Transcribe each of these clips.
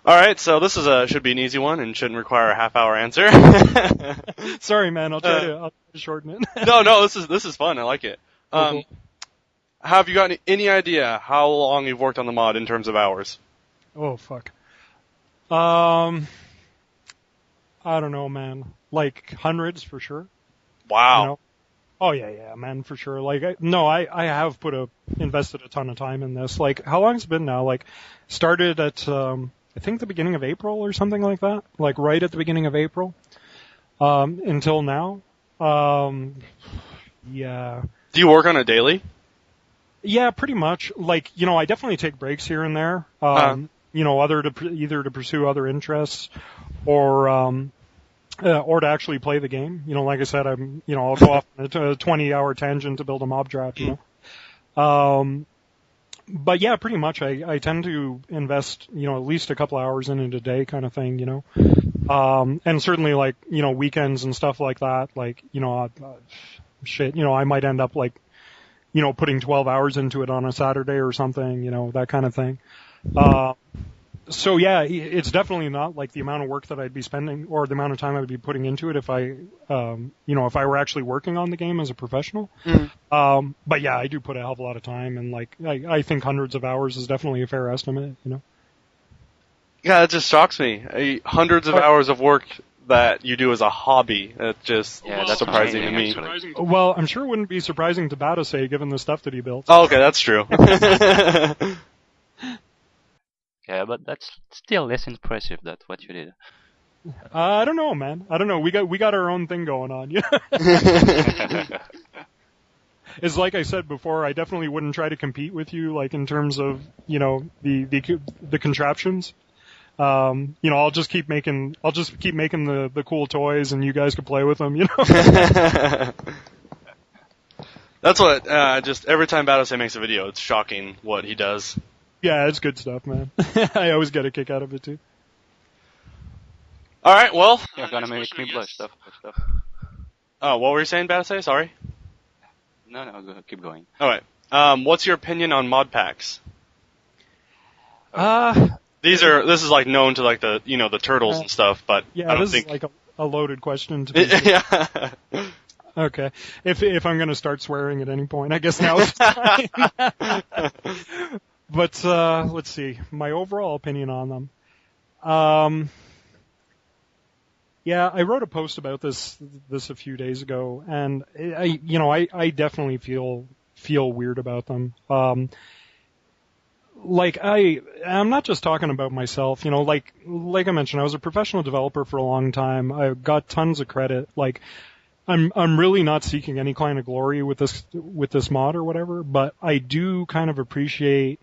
All right, so this should be an easy one and shouldn't require a half-hour answer. Sorry, man. I'll try to shorten it. No, this is fun. I like it. Cool. Have you got any idea how long you've worked on the mod in terms of hours? Oh, fuck. I don't know, man. Like hundreds for sure. Wow. You know? Oh yeah, man, for sure. Like, I have invested a ton of time in this. Like, how long has it been now? Like, started at, I think the beginning of April or something like that. Like, right at the beginning of April. Until now. Yeah. Do you work on it daily? Yeah, pretty much. Like, I definitely take breaks here and there. Either to pursue other interests or to actually play the game. Like I said, I'll go off on a 20-hour tangent to build a mob draft, But yeah, pretty much I tend to invest, at least a couple hours in it a day kind of thing, and certainly like, weekends and stuff like that, like, I might end up like, putting 12 hours into it on a Saturday or something, that kind of thing. So yeah, it's definitely not like the amount of work that I'd be spending or the amount of time I would be putting into it if I were actually working on the game as a professional. But yeah, I do put a hell of a lot of time, and like I think hundreds of hours is definitely a fair estimate. Yeah, that just shocks me. Hundreds of hours of work that you do as a hobby. That's surprising to me. Well, I'm sure it wouldn't be surprising to Battosay given the stuff that he built. Oh, okay, that's true. Yeah, but that's still less impressive than what you did. I don't know, man. I don't know. We got our own thing going on. It's like I said before. I definitely wouldn't try to compete with you, like in terms of the contraptions. I'll just keep making the cool toys, and you guys can play with them. That's what. Just every time Battosay makes a video, it's shocking what he does. Yeah, it's good stuff, man. I always get a kick out of it too. All right, well, you're gonna make me blush stuff. Oh, what were you saying, Battosay? Sorry. No, go, keep going. All right. What's your opinion on mod packs? This is like known to like the the turtles and stuff, but yeah, I don't this think is like a loaded question to be. Yeah. Okay. If I'm gonna start swearing at any point, I guess now is the time. But let's see. My overall opinion on them. Yeah, I wrote a post about this a few days ago, and I definitely feel weird about them. Like I'm not just talking about myself, like I mentioned, I was a professional developer for a long time. I got tons of credit. Like I'm really not seeking any kind of glory with this mod or whatever, but I do kind of appreciate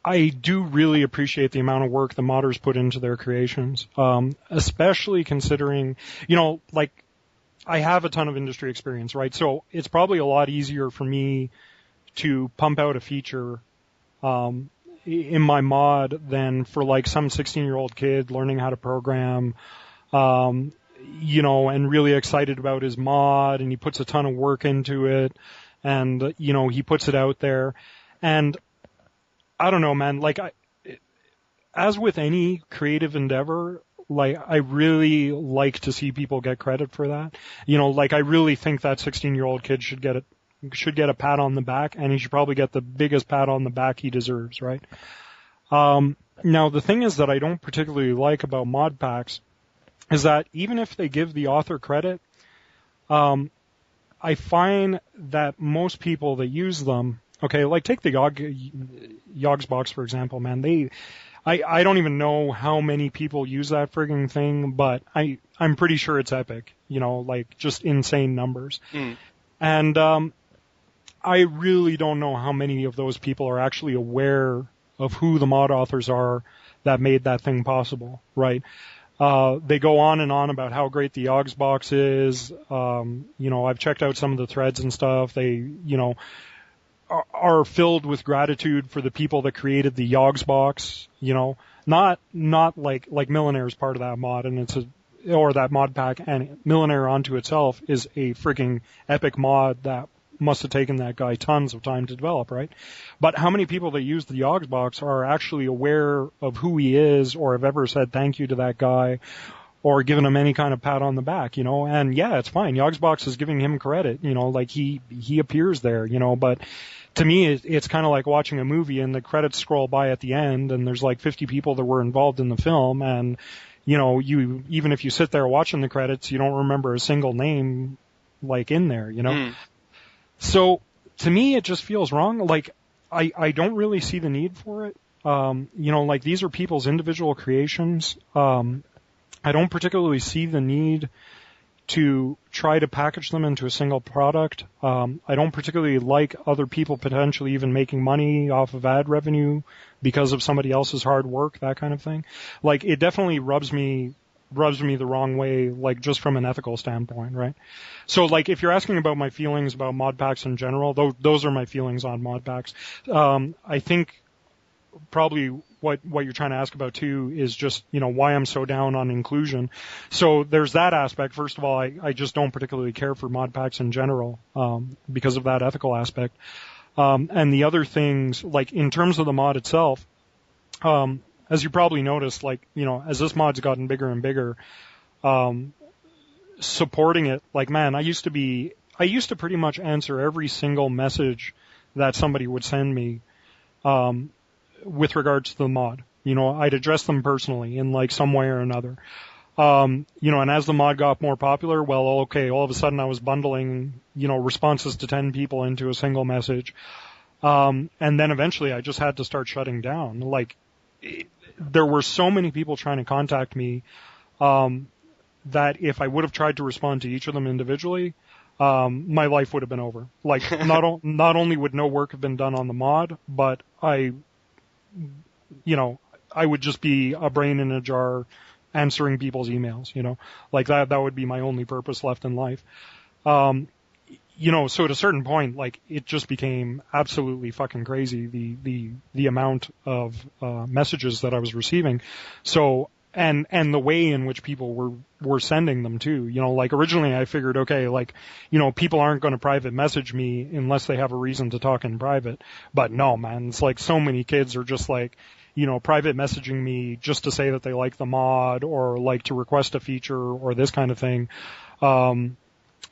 I do really appreciate the amount of work the modders put into their creations, especially considering, like I have a ton of industry experience, right? So it's probably a lot easier for me to pump out a feature in my mod than for like some 16-year-old kid learning how to program, and really excited about his mod, and he puts a ton of work into it, and he puts it out there, and I don't know, man. Like, as with any creative endeavor, like I really like to see people get credit for that. Like I really think that 16-year-old kid should get a pat on the back, and he should probably get the biggest pat on the back he deserves, right? Now the thing is that I don't particularly like about mod packs is that even if they give the author credit, I find that most people that use them. Okay, like take the Yogs box, for example, man. I don't even know how many people use that frigging thing, but I'm pretty sure it's epic, like just insane numbers. And I really don't know how many of those people are actually aware of who the mod authors are that made that thing possible, right? They go on and on about how great the Yogs box is. I've checked out some of the threads and stuff. They, are filled with gratitude for the people that created the Yogs box, not like Millionaire is part of that mod, and or that mod pack, and Millionaire onto itself is a freaking epic mod that, must have taken that guy tons of time to develop, right? But how many people that use the Yogsbox are actually aware of who he is or have ever said thank you to that guy or given him any kind of pat on the back, And yeah, it's fine. Yogsbox is giving him credit, like he appears there, but to me, it's kind of like watching a movie and the credits scroll by at the end and there's like 50 people that were involved in the film and, you, even if you sit there watching the credits, you don't remember a single name like in there, So to me, it just feels wrong. Like I don't really see the need for it. Like these are people's individual creations. I don't particularly see the need to try to package them into a single product. I don't particularly like other people potentially even making money off of ad revenue because of somebody else's hard work, that kind of thing. Like it definitely rubs me the wrong way, like just from an ethical standpoint, right? So like if you're asking about my feelings about modpacks in general, those are my feelings on modpacks. I think probably what you're trying to ask about too is just, why I'm so down on inclusion. So there's that aspect. First of all, I just don't particularly care for modpacks in general, because of that ethical aspect. And the other things, like in terms of the mod itself, as you probably noticed, like, as this mod's gotten bigger and bigger, supporting it, like, man, I used to pretty much answer every single message that somebody would send me, with regards to the mod. I'd address them personally in like some way or another. And as the mod got more popular, well, okay, all of a sudden I was bundling, responses to 10 people into a single message. And then eventually I just had to start shutting down. Like, there were so many people trying to contact me, that if I would have tried to respond to each of them individually, my life would have been over. Like, not only would no work have been done on the mod, but I would just be a brain in a jar answering people's emails, like that would be my only purpose left in life. So at a certain point, like it just became absolutely fucking crazy, the amount of, messages that I was receiving. So, and the way in which people were sending them too, like originally I figured, okay, like, people aren't going to private message me unless they have a reason to talk in private. But no, man, it's like so many kids are just like, private messaging me just to say that they like the mod or like to request a feature or this kind of thing.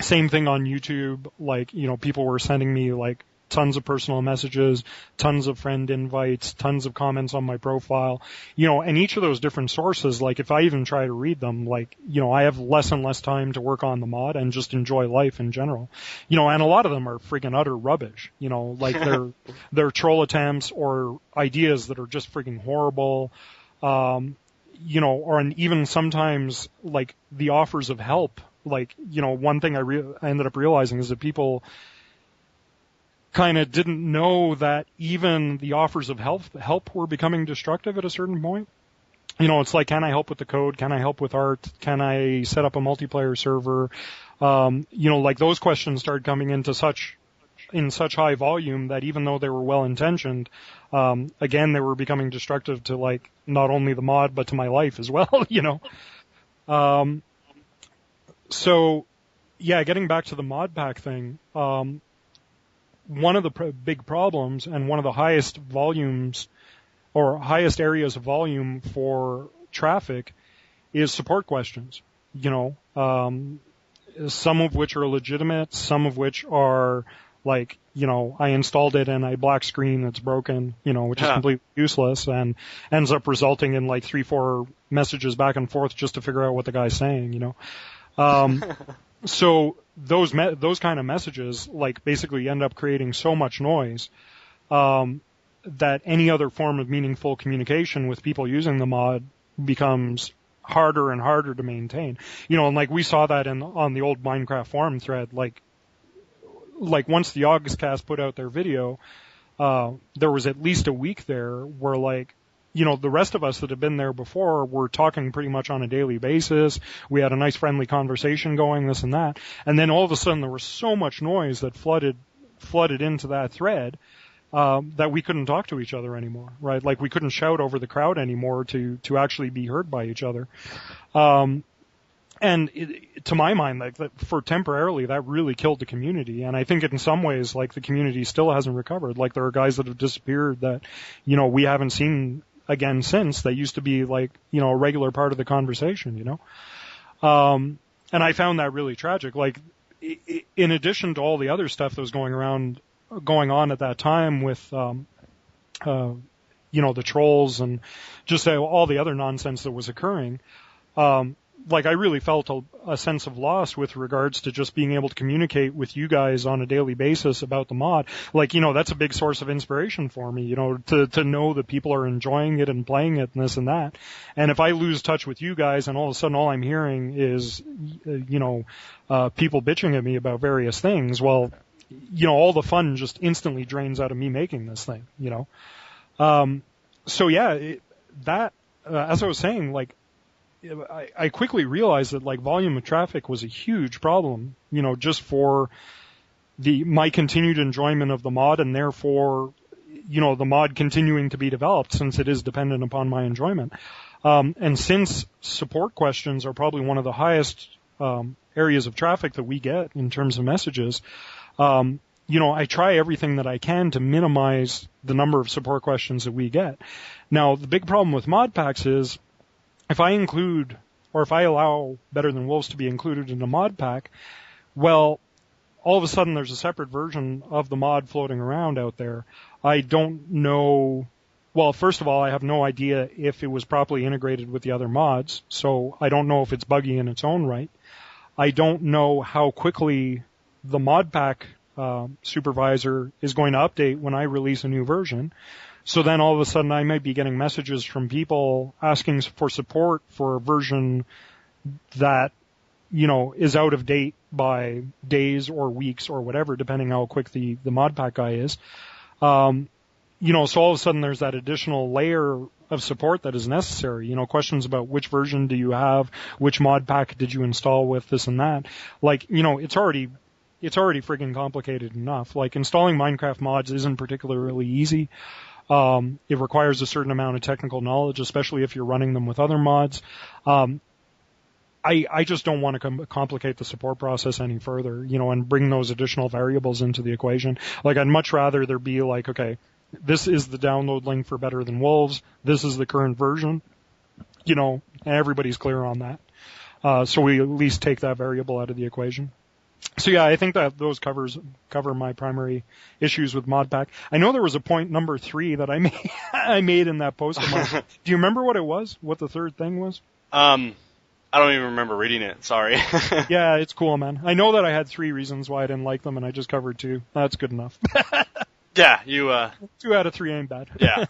Same thing on YouTube, like, people were sending me like tons of personal messages, tons of friend invites, tons of comments on my profile, and each of those different sources, like if I even try to read them, like, I have less and less time to work on the mod and just enjoy life in general, and a lot of them are freaking utter rubbish, like they're troll attempts or ideas that are just freaking horrible, or even sometimes like the offers of help, like, one thing I ended up realizing is that people kind of didn't know that even the offers of help were becoming destructive at a certain point. It's like, can I help with the code? Can I help with art? Can I set up a multiplayer server? Like those questions started coming in such high volume that even though they were well intentioned, again, they were becoming destructive to like not only the mod, but to my life as well, So yeah, getting back to the mod pack thing, one of the big problems and one of the highest volumes or highest areas of volume for traffic is support questions, some of which are legitimate, some of which are like, I installed it and I black screen, it's broken, which is completely useless and ends up resulting in like 3-4 messages back and forth just to figure out what the guy's saying, So those kind of messages like basically end up creating so much noise, that any other form of meaningful communication with people using the mod becomes harder and harder to maintain. And like we saw that on the old Minecraft forum thread, like once the Augustcast put out their video, there was at least a week there where like, the rest of us that had been there before were talking pretty much on a daily basis. We had a nice friendly conversation going, this and that. And then all of a sudden there was so much noise that flooded into that thread, that we couldn't talk to each other anymore, right? Like we couldn't shout over the crowd anymore to actually be heard by each other. And And to my mind, like for temporarily, that really killed the community. And I think in some ways, like the community still hasn't recovered. Like there are guys that have disappeared that, we haven't seen again since. They used to be like, a regular part of the conversation, And I found that really tragic. Like in addition to all the other stuff that was going on at that time with, the trolls and just all the other nonsense that was occurring, like I really felt a sense of loss with regards to just being able to communicate with you guys on a daily basis about the mod. Like, that's a big source of inspiration for me, to know that people are enjoying it and playing it and this and that. And if I lose touch with you guys and all of a sudden all I'm hearing is, people bitching at me about various things, well, all the fun just instantly drains out of me making this thing, So yeah, as I was saying, like, I quickly realized that like volume of traffic was a huge problem, just for my continued enjoyment of the mod and therefore, the mod continuing to be developed since it is dependent upon my enjoyment. And since support questions are probably one of the highest, areas of traffic that we get in terms of messages, I try everything that I can to minimize the number of support questions that we get. Now, the big problem with modpacks is if I include or if I allow Better Than Wolves to be included in a mod pack, well, all of a sudden there's a separate version of the mod floating around out there. I don't know. Well, first of all, I have no idea if it was properly integrated with the other mods, so I don't know if it's buggy in its own right. I don't know how quickly the mod pack supervisor is going to update when I release a new version. So then all of a sudden I might be getting messages from people asking for support for a version that, is out of date by days or weeks or whatever, depending how quick the mod pack guy is. So all of a sudden there's that additional layer of support that is necessary. Questions about which version do you have, which mod pack did you install with, this and that. Like, it's already friggin' complicated enough. Like installing Minecraft mods isn't particularly easy. It requires a certain amount of technical knowledge, especially if you're running them with other mods. I just don't want to complicate the support process any further, and bring those additional variables into the equation. Like I'd much rather there be like, okay, this is the download link for Better Than Wolves. This is the current version, and everybody's clear on that. So we at least take that variable out of the equation. So yeah, I think that those cover my primary issues with modpack. I know there was a point number 3 that I made in that post of mine. Do you remember what it was? What the third thing was? I don't even remember reading it. Sorry. Yeah, it's cool, man. I know that I had 3 reasons why I didn't like them, and I just covered 2. That's good enough. Yeah, you. 2 out of 3 ain't bad. Yeah.